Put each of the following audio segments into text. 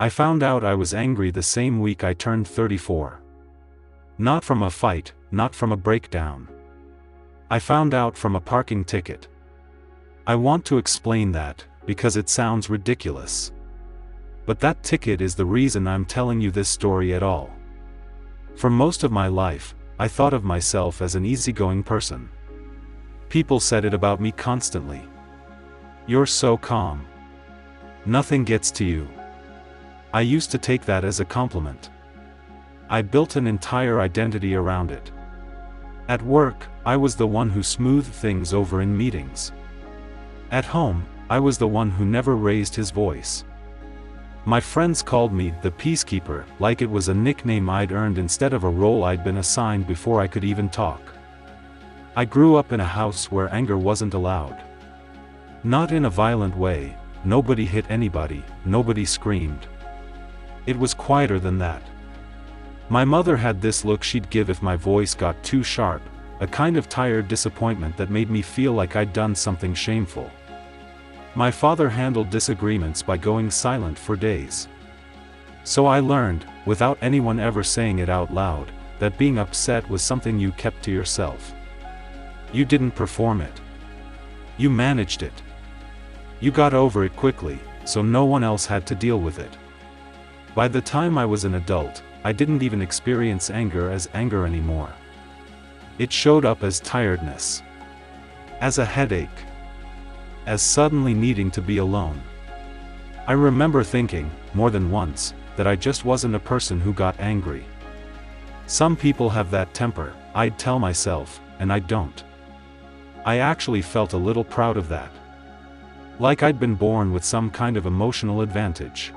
I found out I was angry the same week I turned 34. Not from a fight, not from a breakdown. I found out from a parking ticket. I want to explain that, because it sounds ridiculous. But that ticket is the reason I'm telling you this story at all. For most of my life, I thought of myself as an easygoing person. People said it about me constantly. You're so calm. Nothing gets to you. I used to take that as a compliment. I built an entire identity around it. At work, I was the one who smoothed things over in meetings. At home, I was the one who never raised his voice. My friends called me the peacekeeper, like it was a nickname I'd earned instead of a role I'd been assigned before I could even talk. I grew up in a house where anger wasn't allowed. Not in a violent way, nobody hit anybody, nobody screamed. It was quieter than that. My mother had this look she'd give if my voice got too sharp, a kind of tired disappointment that made me feel like I'd done something shameful. My father handled disagreements by going silent for days. So I learned, without anyone ever saying it out loud, that being upset was something you kept to yourself. You didn't perform it. You managed it. You got over it quickly, so no one else had to deal with it. By the time I was an adult, I didn't even experience anger as anger anymore. It showed up as tiredness. As a headache. As suddenly needing to be alone. I remember thinking, more than once, that I just wasn't a person who got angry. Some people have that temper, I'd tell myself, and I don't. I actually felt a little proud of that. Like I'd been born with some kind of emotional advantage.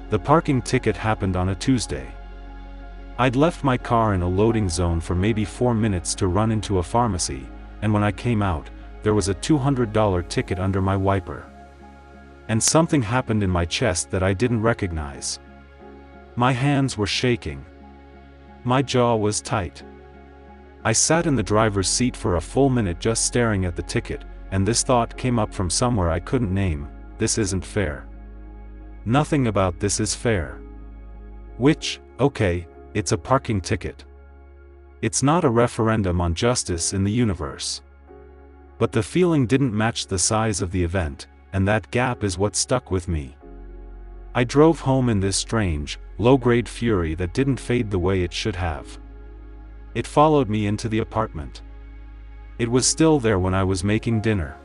The parking ticket happened on a Tuesday. I'd left my car in a loading zone for maybe 4 minutes to run into a pharmacy, and when I came out, there was a $200 ticket under my wiper. And something happened in my chest that I didn't recognize. My hands were shaking. My jaw was tight. I sat in the driver's seat for a full minute just staring at the ticket, and this thought came up from somewhere I couldn't name: this isn't fair. Nothing about this is fair. Which, okay, it's a parking ticket. It's not a referendum on justice in the universe. But the feeling didn't match the size of the event, and that gap is what stuck with me. I drove home in this strange, low-grade fury that didn't fade the way it should have. It followed me into the apartment. It was still there when I was making dinner.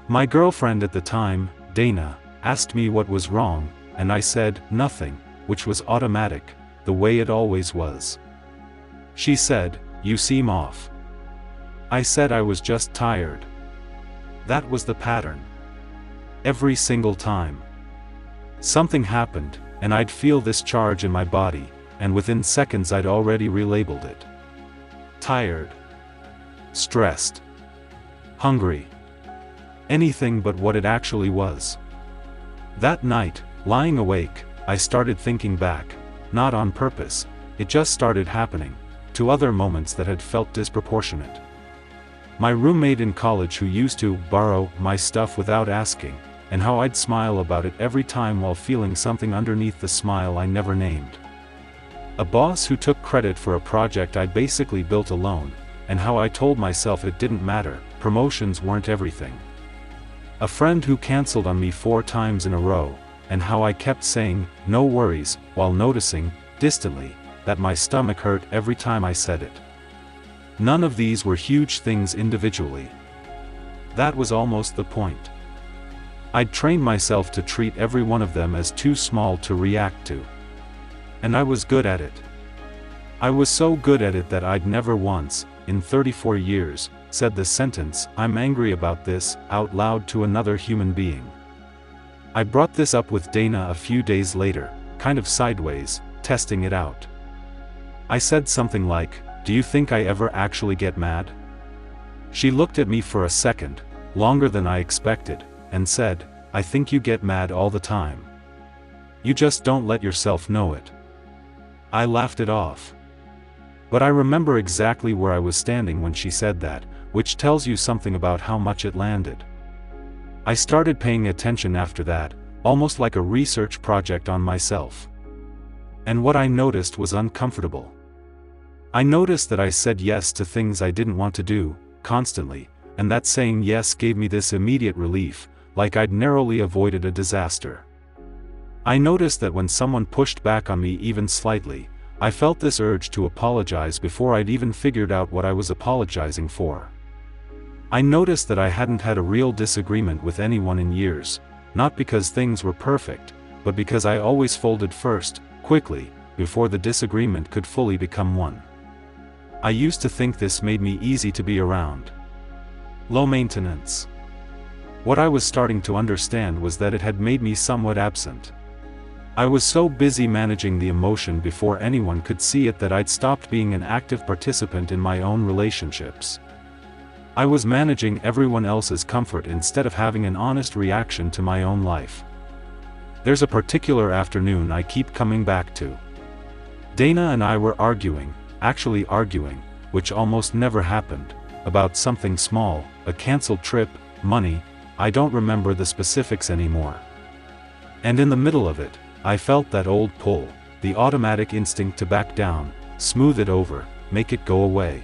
My girlfriend at the time, Dana, asked me what was wrong, and I said, nothing, which was automatic, the way it always was. She said, you seem off. I said I was just tired. That was the pattern. Every single time. Something happened, and I'd feel this charge in my body, and within seconds I'd already relabeled it. Tired. Stressed. Hungry. Anything but what it actually was. That night, lying awake, I started thinking back, not on purpose, it just started happening, to other moments that had felt disproportionate. My roommate in college who used to borrow my stuff without asking, and how I'd smile about it every time while feeling something underneath the smile I never named. A boss who took credit for a project I basically built alone, and how I told myself it didn't matter, promotions weren't everything. A friend who canceled on me 4 times in a row, and how I kept saying, no worries, while noticing, distantly, that my stomach hurt every time I said it. None of these were huge things individually. That was almost the point. I'd trained myself to treat every one of them as too small to react to. And I was good at it. I was so good at it that I'd never once, in 34 years, said the sentence, I'm angry about this, out loud to another human being. I brought this up with Dana a few days later, kind of sideways, testing it out. I said something like, do you think I ever actually get mad? She looked at me for a second, longer than I expected, and said, I think you get mad all the time. You just don't let yourself know it. I laughed it off. But I remember exactly where I was standing when she said that, which tells you something about how much it landed. I started paying attention after that, almost like a research project on myself. And what I noticed was uncomfortable. I noticed that I said yes to things I didn't want to do, constantly, and that saying yes gave me this immediate relief, like I'd narrowly avoided a disaster. I noticed that when someone pushed back on me even slightly, I felt this urge to apologize before I'd even figured out what I was apologizing for. I noticed that I hadn't had a real disagreement with anyone in years, not because things were perfect, but because I always folded first, quickly, before the disagreement could fully become one. I used to think this made me easy to be around. Low maintenance. What I was starting to understand was that it had made me somewhat absent. I was so busy managing the emotion before anyone could see it that I'd stopped being an active participant in my own relationships. I was managing everyone else's comfort instead of having an honest reaction to my own life. There's a particular afternoon I keep coming back to. Dana and I were arguing, which almost never happened, about something small, a canceled trip, money, I don't remember the specifics anymore. And in the middle of it, I felt that old pull, the automatic instinct to back down, smooth it over, make it go away.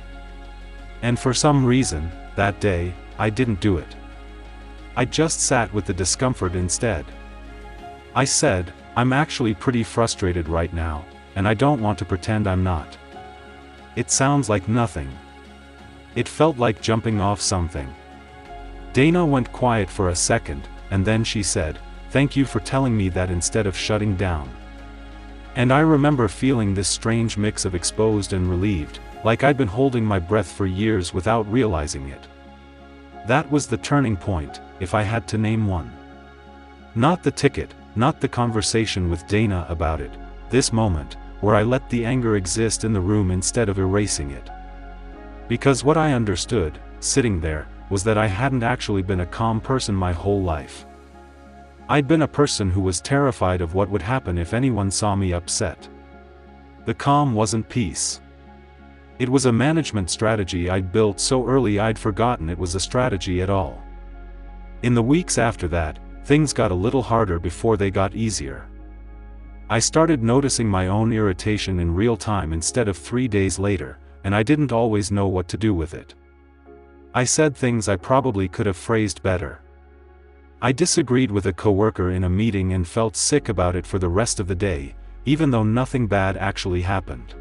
And for some reason, that day, I didn't do it. I just sat with the discomfort instead. I said, I'm actually pretty frustrated right now, and I don't want to pretend I'm not. It sounds like nothing. It felt like jumping off something. Dana went quiet for a second, and then she said, "Thank you for telling me that instead of shutting down." And I remember feeling this strange mix of exposed and relieved, like I'd been holding my breath for years without realizing it. That was the turning point, if I had to name one. Not the ticket, not the conversation with Dana about it, this moment, where I let the anger exist in the room instead of erasing it. Because what I understood, sitting there, was that I hadn't actually been a calm person my whole life. I'd been a person who was terrified of what would happen if anyone saw me upset. The calm wasn't peace. It was a management strategy I'd built so early I'd forgotten it was a strategy at all. In the weeks after that, things got a little harder before they got easier. I started noticing my own irritation in real time instead of 3 days later, and I didn't always know what to do with it. I said things I probably could have phrased better. I disagreed with a coworker in a meeting and felt sick about it for the rest of the day, even though nothing bad actually happened.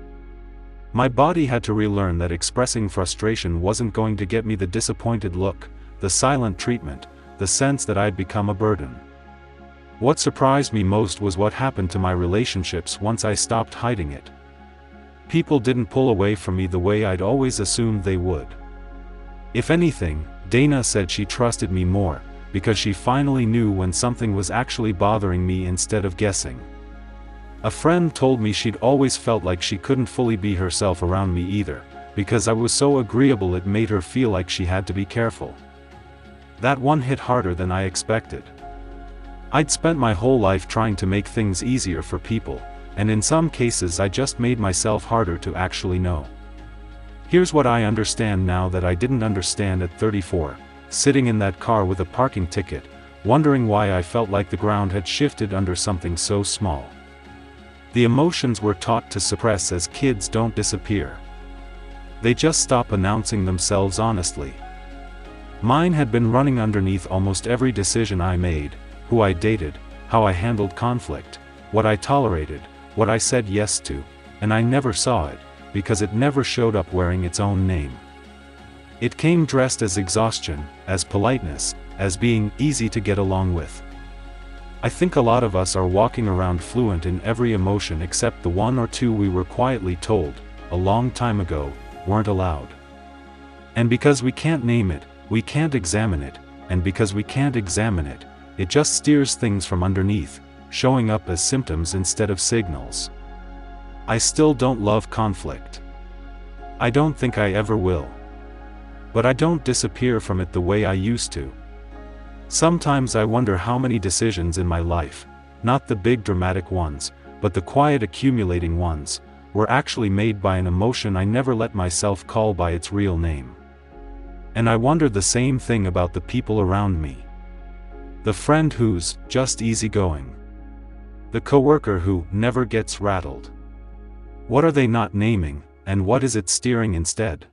My body had to relearn that expressing frustration wasn't going to get me the disappointed look, the silent treatment, the sense that I'd become a burden. What surprised me most was what happened to my relationships once I stopped hiding it. People didn't pull away from me the way I'd always assumed they would. If anything, Dana said she trusted me more, because she finally knew when something was actually bothering me instead of guessing. A friend told me she'd always felt like she couldn't fully be herself around me either, because I was so agreeable it made her feel like she had to be careful. That one hit harder than I expected. I'd spent my whole life trying to make things easier for people, and in some cases I just made myself harder to actually know. Here's what I understand now that I didn't understand at 34, sitting in that car with a parking ticket, wondering why I felt like the ground had shifted under something so small. The emotions we're taught to suppress as kids don't disappear. They just stop announcing themselves honestly. Mine had been running underneath almost every decision I made, who I dated, how I handled conflict, what I tolerated, what I said yes to, and I never saw it, because it never showed up wearing its own name. It came dressed as exhaustion, as politeness, as being easy to get along with. I think a lot of us are walking around fluent in every emotion except the one or two we were quietly told, a long time ago, weren't allowed. And because we can't name it, we can't examine it, and because we can't examine it, it just steers things from underneath, showing up as symptoms instead of signals. I still don't love conflict. I don't think I ever will. But I don't disappear from it the way I used to. Sometimes I wonder how many decisions in my life, not the big dramatic ones, but the quiet accumulating ones, were actually made by an emotion I never let myself call by its real name. And I wonder the same thing about the people around me. The friend who's just easygoing. The coworker who never gets rattled. What are they not naming, and what is it steering instead?